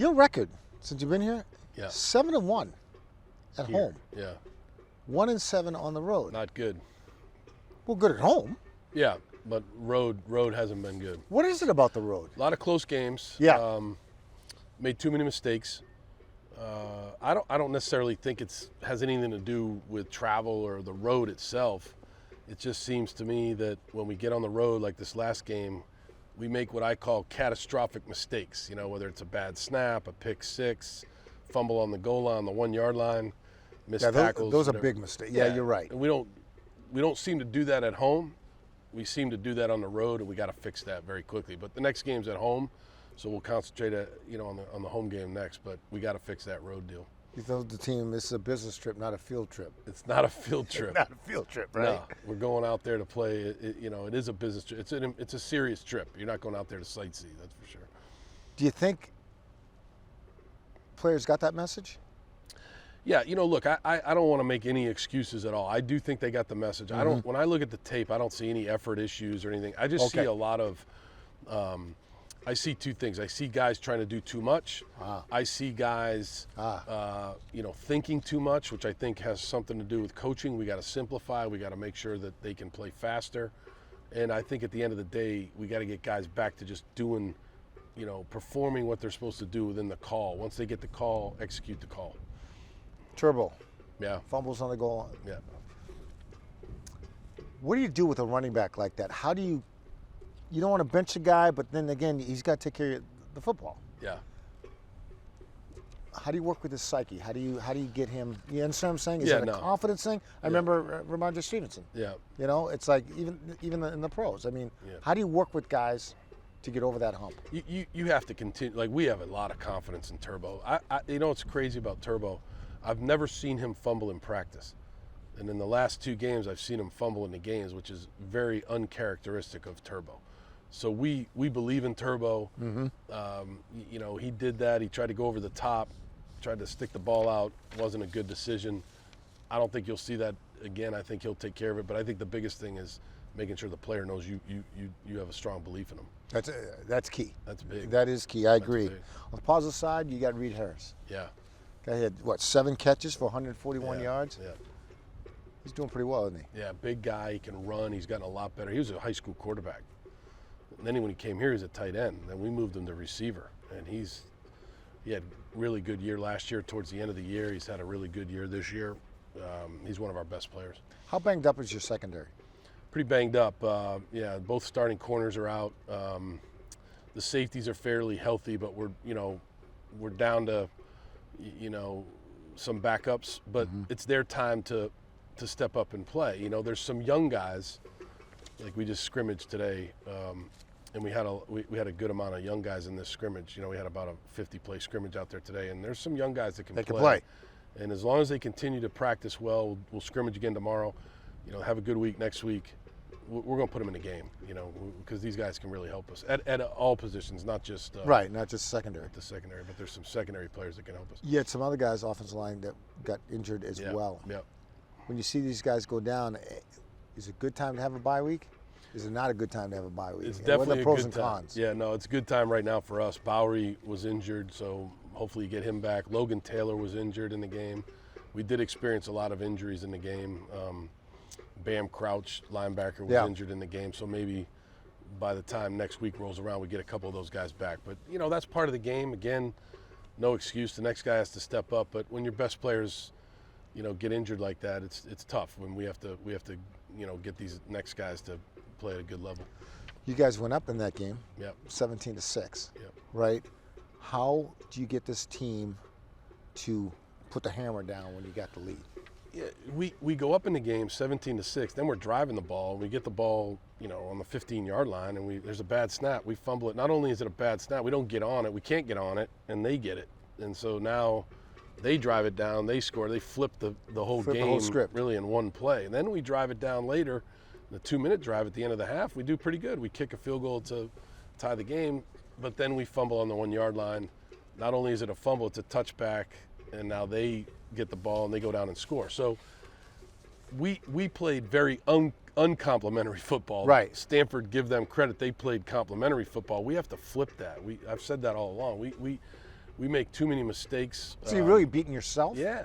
Your record since you've been here, Yeah. 7-1 at Here. home, Yeah. 1-7 on the road. Not good. Well, good at home. Yeah, but road hasn't been good. What is it about the road? A lot of close games. Yeah. Made too many mistakes. I don't necessarily think has anything to do with travel or the road itself. It just seems to me that when we get on the road like this last game, we make what I call catastrophic mistakes. You know, whether it's a bad snap, a pick six, fumble on the goal line, the 1 yard line, missed tackles. Those are whatever. big mistakes. Yeah, you're right. And we don't seem to do that at home. We seem to do that on the road, and we got to fix that very quickly. But the next game's at home, so we'll concentrate on the home game next. But we got to fix that road deal. You told the team this is a business trip, not a field trip. It's not a field trip. Not a field trip, right? No, we're going out there to play. It is a business trip. It's a serious trip. You're not going out there to sightsee. That's for sure. Do you think players got that message? Yeah, look, I don't want to make any excuses at all. I do think they got the message. Mm-hmm. When I look at the tape, I don't see any effort issues or anything. I just see a lot of. I see two things. I see guys trying to do too much. I see guys, thinking too much, which I think has something to do with coaching. We got to simplify. We got to make sure that they can play faster. And I think at the end of the day, we got to get guys back to just doing, performing what they're supposed to do within the call. Once they get the call, execute the call. Turbo. Yeah. Fumbles on the goal line. Yeah. What do you do with a running back like that? How do you don't want to bench a guy, but then again, he's got to take care of the football. Yeah. How do you work with his psyche? How do you get him? You understand what I'm saying? Is Yeah, it a confidence thing? I remember Ramondre Stevenson. Yeah. It's like even in the pros. I mean, how do you work with guys to get over that hump? You have to continue. Like, we have a lot of confidence in Turbo. What's crazy about Turbo? I've never seen him fumble in practice. And in the last 2 games, I've seen him fumble in the games, which is very uncharacteristic of Turbo. So we believe in Turbo. Mm-hmm. He did that. He tried to go over the top, tried to stick the ball out. Wasn't a good decision. I don't think you'll see that again. I think he'll take care of it. But I think the biggest thing is making sure the player knows you have a strong belief in him. That's key. That's big. That is key. I agree. Big. On the positive side, you got Reed Harris. Yeah. Guy had 7 catches for 141 yards. Yeah. He's doing pretty well, isn't he? Yeah, big guy. He can run. He's gotten a lot better. He was a high school quarterback. And then when he came here, he was a tight end. Then we moved him to receiver. And he had a really good year last year towards the end of the year. He's had a really good year this year. He's one of our best players. How banged up is your secondary? Pretty banged up. Both starting corners are out. The safeties are fairly healthy, but we're down to, some backups. But it's their time to step up and play. There's some young guys. Like, we just scrimmaged today, and we had a good amount of young guys in this scrimmage. We had about a 50-play scrimmage out there today, and there's some young guys that can play. And as long as they continue to practice well, we'll scrimmage again tomorrow. Have a good week next week. We're going to put them in the game, because these guys can really help us at all positions, not just not just secondary. At the secondary, but there's some secondary players that can help us. You had some other guys offensive line that got injured as well. Yeah. When you see these guys go down, is it a good time to have a bye week? Is it not a good time to have a bye week? It's definitely what are the pros a good and time. cons? Yeah, no, it's a good time right now for us. Bowery was injured, so hopefully you get him back. Logan Taylor was injured in the game. We did experience a lot of injuries in the game. Bam Crouch, linebacker, was injured in the game, so maybe by the time next week rolls around, we get a couple of those guys back. But, that's part of the game. Again, no excuse. The next guy has to step up. But when your best players, get injured like that, it's tough when we have to get these next guys to play at a good level. You guys went up in that game, 17-6, right? How do you get this team to put the hammer down when you got the lead? Yeah, we go up in the game 17-6. Then we're driving the ball. We get the ball, on the 15-yard line, and there's a bad snap. We fumble it. Not only is it a bad snap, we don't get on it. We can't get on it, and they get it. And so now they drive it down. They score. They flip the whole game, the whole script, really, in one play. And then we drive it down later. The 2-minute drive at the end of the half, we do pretty good. We kick a field goal to tie the game, but then we fumble on the 1-yard line. Not only is it a fumble, it's a touchback, and now they get the ball and they go down and score. So we played very uncomplimentary football. Right. Stanford, give them credit, they played complimentary football. We have to flip that. I've said that all along. We we make too many mistakes. So you're really beating yourself? Yeah,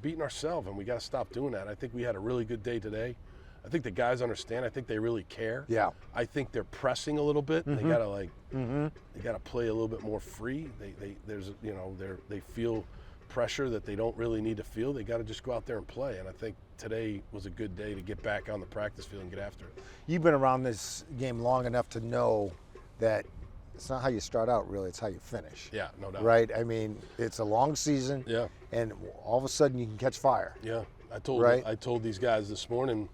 beating ourselves, and we got to stop doing that. I think we had a really good day today. I think the guys understand. I think they really care. Yeah. I think they're pressing a little bit. They gotta they gotta play a little bit more free. They feel pressure that they don't really need to feel. They got to just go out there and play. And I think today was a good day to get back on the practice field and get after it. You've been around this game long enough to know that it's not how you start out, really. It's how you finish. Yeah, no doubt. Right? I mean, it's a long season. Yeah. And all of a sudden you can catch fire. Yeah. I told these guys this morning,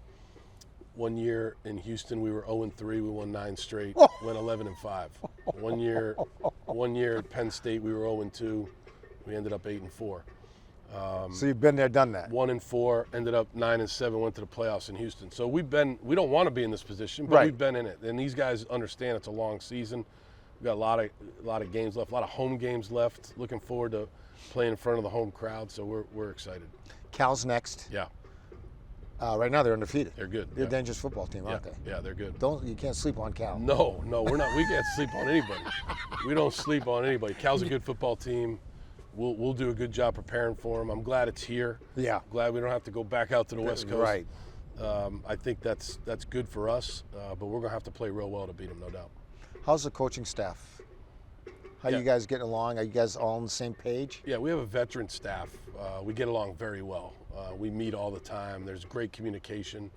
one year in Houston we were 0-3, we won 9 straight, went 11-5. One year at Penn State we were 0-2, we ended up 8-4. So you've been there, done that. 1-4, ended up 9-7, went to the playoffs in Houston. So we don't want to be in this position, but we've been in it. And these guys understand it's a long season. We've got a lot of games left, a lot of home games left. Looking forward to playing in front of the home crowd, so we're excited. Cal's next. Yeah. Right now they're undefeated. They're good. They're a dangerous football team, aren't they? Yeah, they're good. You can't sleep on Cal. No, we're not. We can't sleep on anybody. We don't sleep on anybody. Cal's a good football team. We'll do a good job preparing for them. I'm glad it's here. Yeah. Glad we don't have to go back out to the West Coast. Right. I think that's good for us, but we're gonna have to play real well to beat them, no doubt. How's the coaching staff? How you guys getting along? Are you guys all on the same page? Yeah, we have a veteran staff. We get along very well. We meet all the time. There's great communication.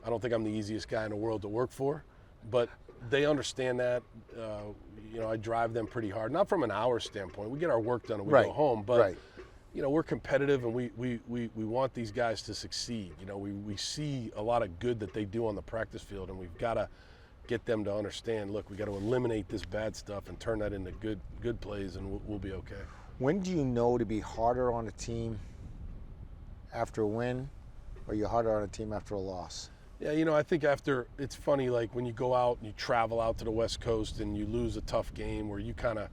I don't think I'm the easiest guy in the world to work for, but they understand that. I drive them pretty hard. Not from an hour standpoint. We get our work done and we go home, but we're competitive and we want these guys to succeed. We see a lot of good that they do on the practice field, and we've got to get them to understand, look, we got to eliminate this bad stuff and turn that into good plays, and we'll be okay. When do you know to be harder on a team after a win, or you're harder on a team after a loss? Yeah, I think it's funny, like when you go out and you travel out to the West Coast and you lose a tough game where you kind of,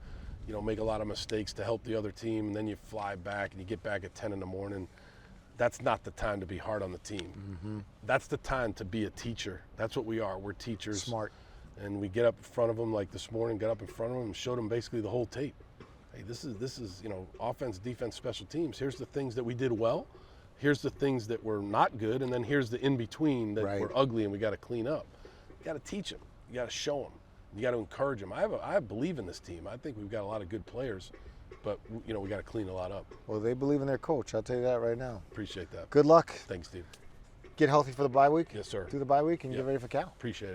make a lot of mistakes to help the other team, and then you fly back and you get back at 10 in the morning. That's not the time to be hard on the team. That's the time to be a teacher. That's what we are. We're teachers. Smart. And we get up in front of them, like this morning, got up in front of them and showed them basically the whole tape. Hey, this is offense, defense, special teams. Here's the things that we did well. Here's the things that were not good, and then here's the in-between that were ugly and we got to clean up. You got to teach them. You got to show them. You got to encourage them. I believe in this team. I think we've got a lot of good players, but we got to clean a lot up. Well, they believe in their coach. I'll tell you that right now. Appreciate that. Good luck. Thanks, Steve. Get healthy for the bye week. Yes, sir. Through the bye week and get ready for Cal. Appreciate it.